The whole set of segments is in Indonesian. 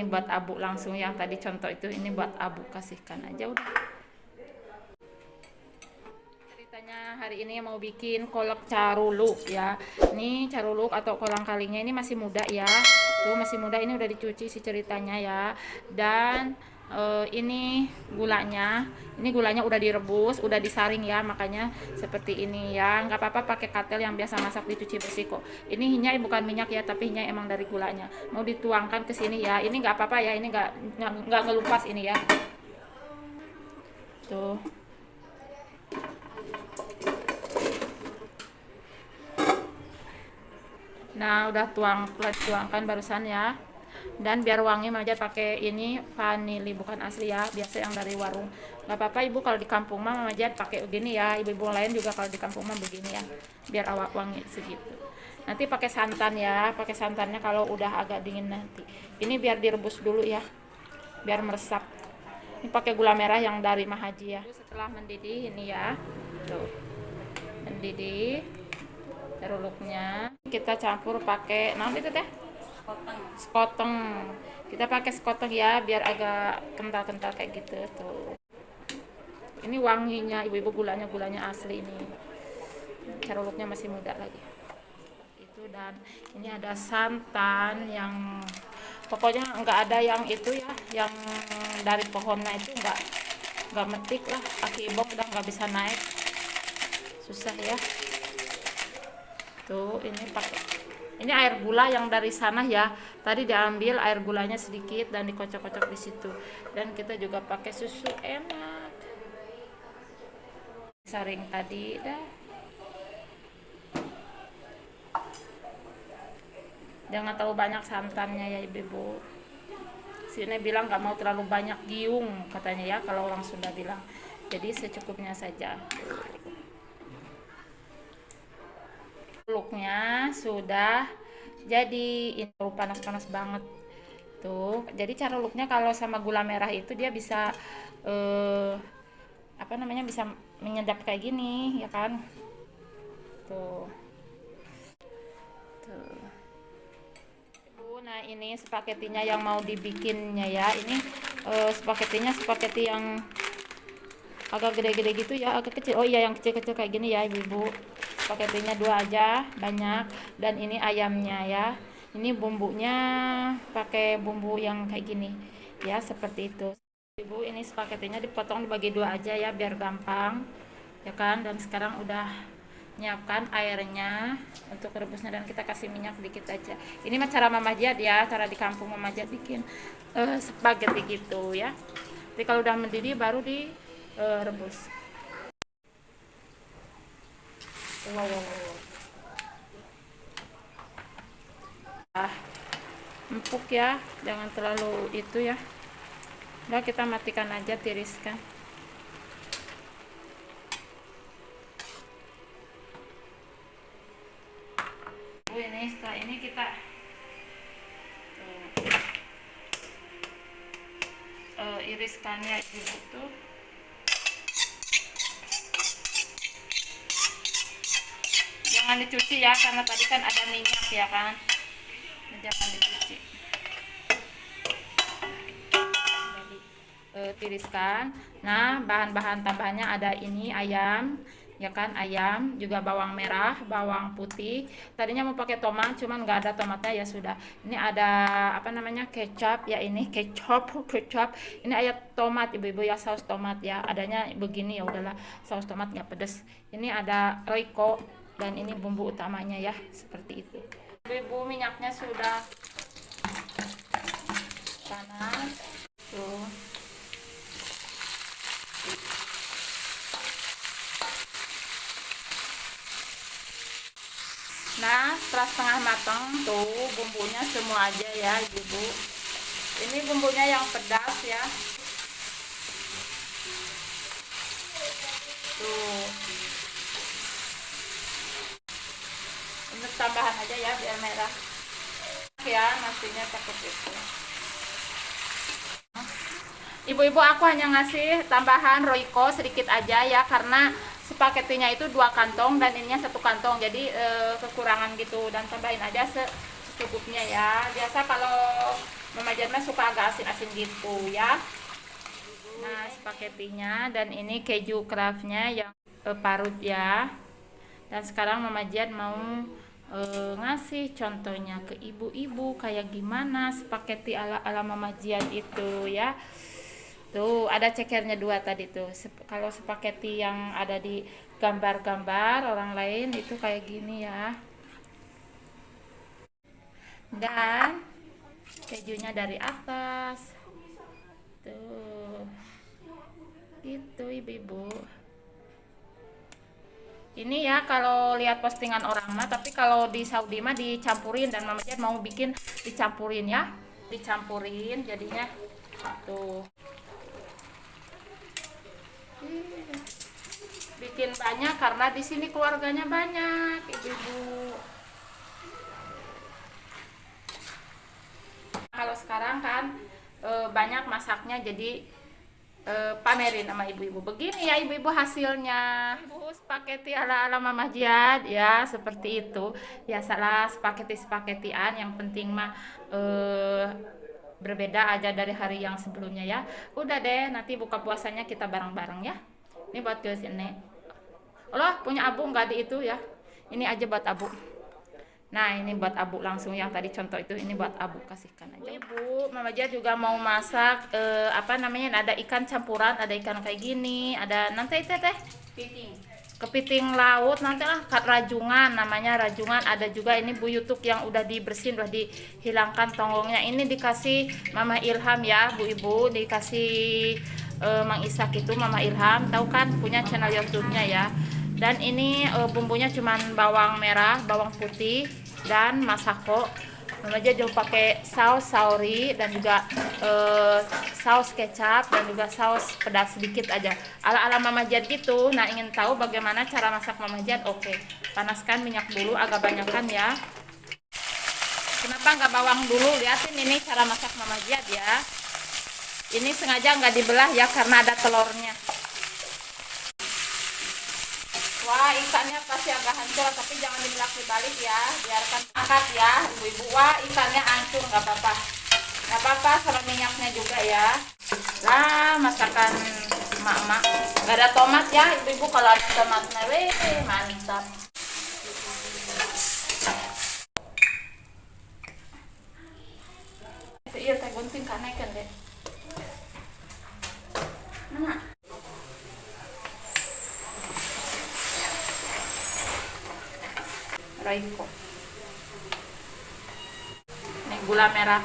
ini buat abu langsung, yang tadi contoh itu ini buat abu, kasihkan aja udah. Ceritanya hari ini mau bikin kolak caruluk ya. Ini caruluk atau kolang kalingnya ini masih muda ya. Tuh masih muda, ini udah dicuci sih ceritanya ya. Dan ini gulanya. Ini gulanya udah direbus, udah disaring ya, makanya seperti ini ya. Nggak apa-apa pakai katel yang biasa masak, dicuci bersih kok. Ini hinyai bukan minyak ya, tapi hinyai emang dari gulanya. Mau dituangkan ke sini ya. Ini nggak apa-apa ya, ini nggak ngelupas ini ya. Tuh. Nah, udah tuangkan barusan ya. Dan biar wangi aja pakai ini vanili, bukan asli ya, biasa yang dari warung. Gak apa-apa ibu, kalau di kampung mah aja pakai begini ya. Ibu-ibu lain juga kalau di kampung mah begini ya, biar awak wangi segitu. Nanti pakai santan ya, pakai santannya kalau udah agak dingin nanti. Ini biar direbus dulu ya, biar meresap. Ini pakai gula merah yang dari Mahaji ya. Setelah mendidih ini ya, tuh mendidih, teruluknya kita campur pakai itu teh sekoteng. Kita pakai sekoteng ya, biar agak kental-kental kayak gitu tuh. Ini wanginya ibu-ibu, gulanya asli, ini caruluknya masih muda lagi itu. Dan ini ada santan yang pokoknya nggak ada yang itu ya, yang dari pohonnya itu nggak metik lah, kaki ibong udah nggak bisa naik, susah ya. Tuh ini air gula yang dari sana ya, tadi diambil air gulanya sedikit dan dikocok-kocok di situ. Dan kita juga pakai susu enak, saring tadi dah. Jangan terlalu banyak santannya ya ibu-ibu. Sini bilang nggak mau terlalu banyak giung katanya ya, kalau orang Sunda bilang. Jadi secukupnya saja. Looknya sudah jadi, ini panas-panas banget tuh. Jadi cara looknya kalau sama gula merah itu dia bisa bisa menyedap kayak gini ya kan. Tuh nah ini spaghettinya yang mau dibikinnya ya. Ini spaghettinya spaghetti yang agak gede-gede gitu ya, agak kecil. Oh iya, yang kecil-kecil kayak gini ya ibu-ibu. Spaghettinya 2 aja, banyak. Dan ini ayamnya ya. Ini bumbunya pakai bumbu yang kayak gini ya, seperti itu. Ibu, ini spaghettinya dipotong dibagi 2 aja ya, biar gampang ya kan. Dan sekarang udah nyiapkan airnya untuk rebusnya, dan kita kasih minyak dikit aja. Ini mah cara Mama Jad ya, cara di kampung Mama Jad bikin spaghetti gitu ya. Jadi kalau udah mendidih baru direbus. Wow. Empuk ya, jangan terlalu itu ya. Udah kita matikan aja, tiriskan. Ini setelah ini kita iriskan ya ibu tuh. Jangan dicuci ya, karena tadi kan ada minyak ya kan. Jangan dicuci. Jadi tiriskan. Nah, bahan-bahan tambahannya ada ini ayam ya kan, ayam juga, bawang merah, bawang putih. Tadinya mau pakai tomat, cuman nggak ada tomatnya ya sudah. Ini ada kecap ya, ini kecap. Ini ayat tomat ibu-ibu ya, saus tomat ya. Adanya begini ya udahlah, saus tomat nggak pedes. Ini ada roiko, dan ini bumbu utamanya ya, seperti itu. Ibu, minyaknya sudah panas tuh. Nah, setelah setengah matang tuh bumbunya semua aja ya ibu. Ini bumbunya yang pedas ya. Tuh. Untuk tambahan aja ya biar merah. Ya, nasinya pakai itu. Ibu-ibu, aku hanya ngasih tambahan roiko sedikit aja ya, karena spaghettinya itu 2 kantong dan ininya 1 kantong, jadi kekurangan gitu. Dan tambahin aja secukupnya ya. Biasa kalau Mama Jan mah suka agak asin-asin gitu ya. Nah, spaghettinya dan ini keju craftnya yang parut ya. Dan sekarang Mama Jan mau ngasih contohnya ke ibu-ibu kayak gimana spaghetti ala Mama Jan itu ya. Tuh, ada cekernya dua tadi tuh. Kalau spaghetti yang ada di gambar-gambar orang lain itu kayak gini ya. Dan kejunya dari atas. Tuh. Gitu ibu-ibu. Ini ya kalau lihat postingan orang mah, tapi kalau di Saudi mah dicampurin dan Mama Jan mau bikin dicampurin ya. Dicampurin jadinya tuh. Bikin banyak karena di sini keluarganya banyak, ibu-ibu. Kalau sekarang kan banyak masaknya jadi pamerin sama ibu-ibu. Begini ya ibu-ibu hasilnya. Ibu spaghetti ala Mama Jan ya seperti itu. Ya salah spaghetti-spaghettian yang penting mah berbeda aja dari hari yang sebelumnya ya. Udah deh nanti buka puasanya kita bareng-bareng ya. Ini buat guys ini. Allah punya abu nggak di itu ya. Ini aja buat abu. Nah ini buat abu langsung yang tadi contoh itu ini buat abu kasihkan aja. Ibu, Mama Jan juga mau masak apa namanya ada ikan campuran, ada ikan kayak gini, ada nanti itu teh kepiting laut nanti lah rajungan namanya rajungan, ada juga ini Bu Yutuk yang udah dibersihin udah dihilangkan tonggongnya. Ini dikasih Mama Ilham ya Bu Ibu, dikasih Mang Isak itu Mama Ilham tahu kan punya channel YouTube-nya ya. Dan ini bumbunya cuman bawang merah, bawang putih dan masako. Mama Jan juga pakai saus sauri dan juga saus kecap dan juga saus pedas sedikit aja. Ala-ala Mama Jan gitu. Nah, ingin tahu bagaimana cara masak Mama Jan? Oke. Panaskan minyak dulu agak banyakan ya. Kenapa nggak bawang dulu? Lihatin ini cara masak Mama Jan ya. Ini sengaja nggak dibelah ya karena ada telurnya. Wah ikannya pasti agak hancur tapi jangan dibelah dibalik ya, biarkan angkat ya ibu-ibu. Wah ikannya hancur nggak apa-apa sama minyaknya juga ya. Lah masakan emak-emak nggak ada tomat ya ibu-ibu, kalau ada tomatnya mantap. Iya teh gunting kan naikkan deh mana Raiko. Ini gula merah.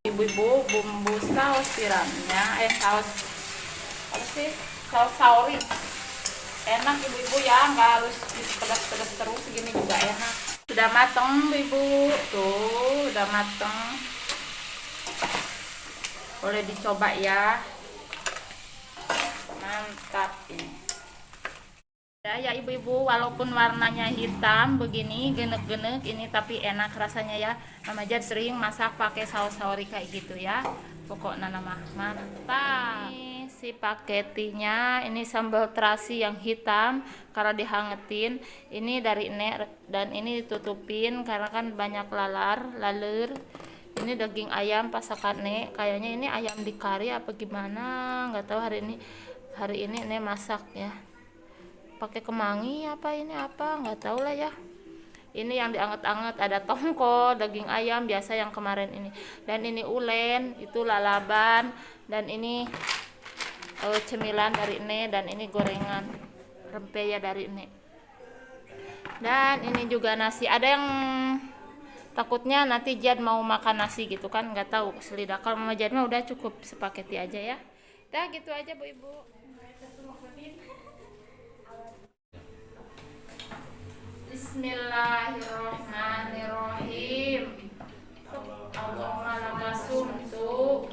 Ibu-ibu bumbu saus tiramnya, saus apa sih? Saus sauri. Enak ibu-ibu ya, nggak harus pedas-pedas terus, segini juga enak. Sudah mateng ibu, tuh udah mateng. Boleh dicoba ya. Mantap ini. Ya ibu-ibu, walaupun warnanya hitam begini genek-genek ini tapi enak rasanya ya. Mama Jan sering masak pakai saus sauri kayak gitu ya. Pokoknya nama mantap. Ini si paketinya, ini sambal terasi yang hitam karena dihangetin. Ini dari Nek dan ini ditutupin karena kan banyak laler. Ini daging ayam pasakan Nek. Kayaknya ini ayam di kari apa gimana? Nggak tahu hari ini Nek masak ya. Pakai kemangi apa ini apa nggak tahu lah ya. Ini yang dianget-anget ada tongkol, daging ayam biasa yang kemarin ini, dan ini ulen itu lalaban, dan ini cemilan dari ini, dan ini gorengan rempeyek dari ini, dan ini juga nasi. Ada yang takutnya nanti Jan mau makan nasi gitu kan, nggak tahu selidak. Kalau Mama Jan mah udah cukup spaghetti aja ya. Dah gitu aja Bu Ibu. Bismillahirrohmanirrohim. Allahumma laka sumtu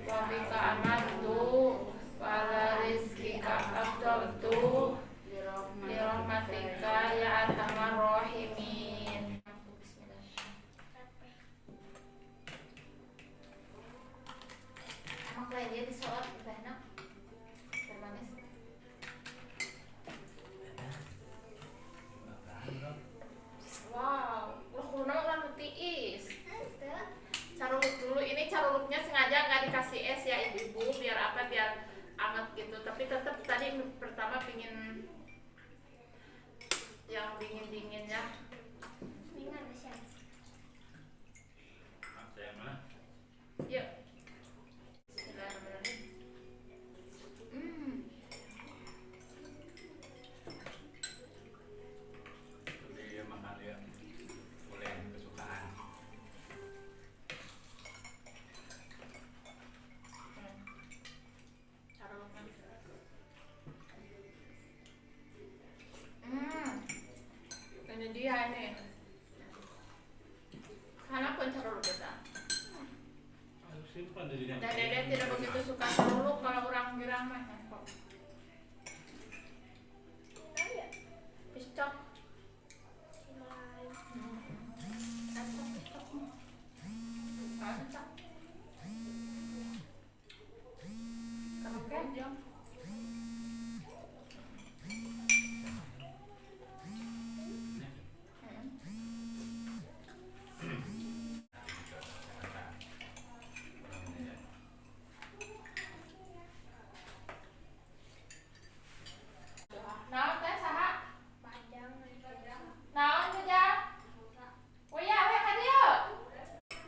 wa bika amantu wa ala rizkika afdaltu bi rahmatika ya arhamar rahimin. Emang lain dia disolat udah enak. Termanis. Wow, lo kuno kan tiis. Dan Dede tidak begitu suka seruluk kalau orang girang mah. Piscok. Naon teh saha? Naon teh ja? Uya we ka dieu.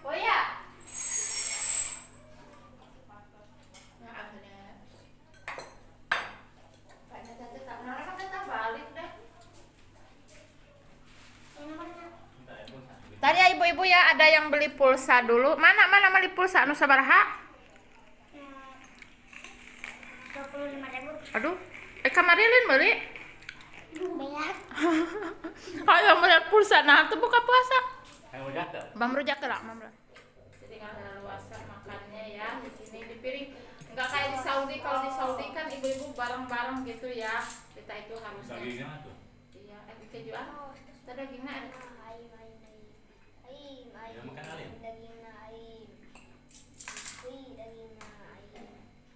Uya. Nah, akhirnya. Kayaknya teh tak nara kan teh balik deh. Tadi ya ibu-ibu ya ada yang beli pulsa dulu. Mana beli pulsa anu sabaraha? 25.000. Aduh, Kamarilin beli. Banyak. Ayo melihat pulsa nah tuh buka puasa. Yang rujak tuh. Bang rujak lah, Mam. Jadi nggak luasa makannya ya di sini di piring. Nggak kayak di Saudi. Kalau di Saudi kan ibu-ibu bareng-bareng gitu ya. Kita itu harusnya. Dagingnya mana tuh? Iya, keju ah. Kita dagingnya ada. Ya, makan alim.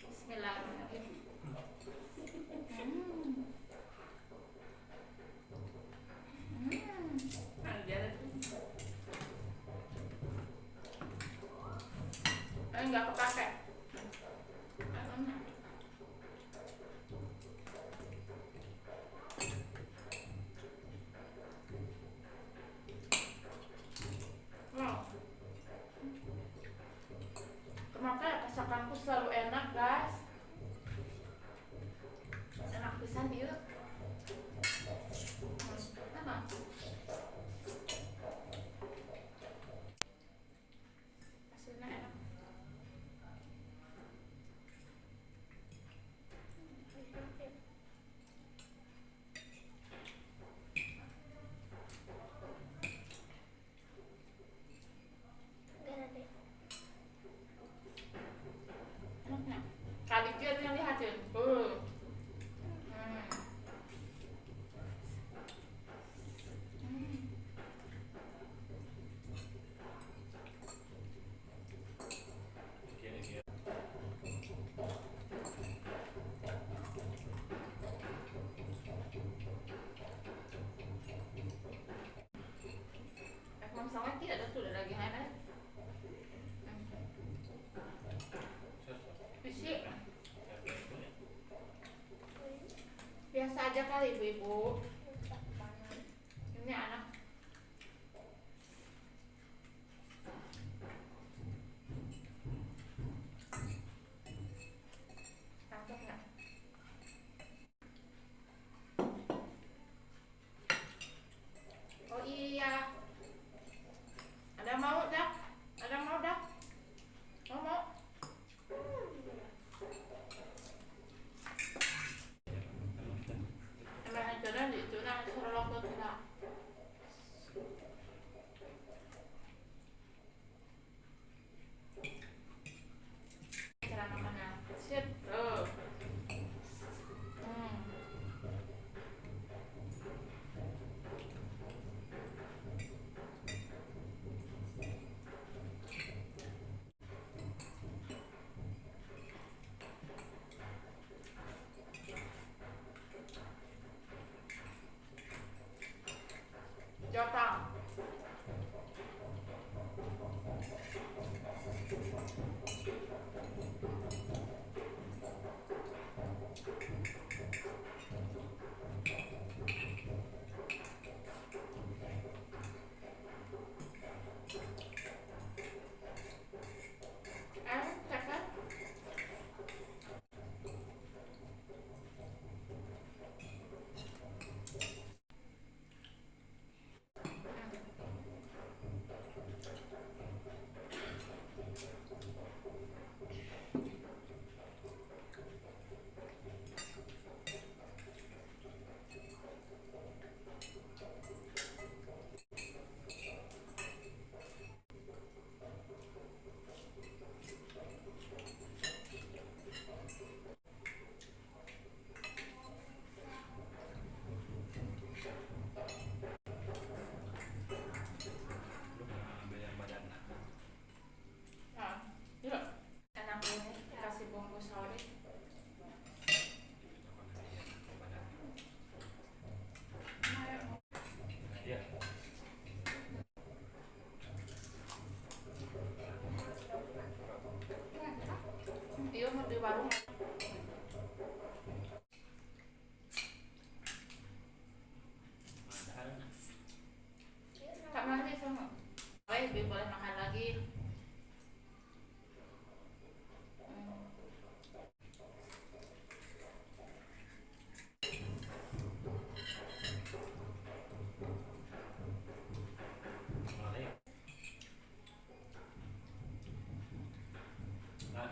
Bismillahirrahmanirrahim. Enggak kepake. Kenapa ya kasakanku selalu enak, guys? Enak pisan ieu. Enak. Hasilnya enak. Enaknya. Kali dia yang lihatin.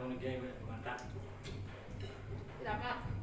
Kalau dia mantap. Tidak, Kak.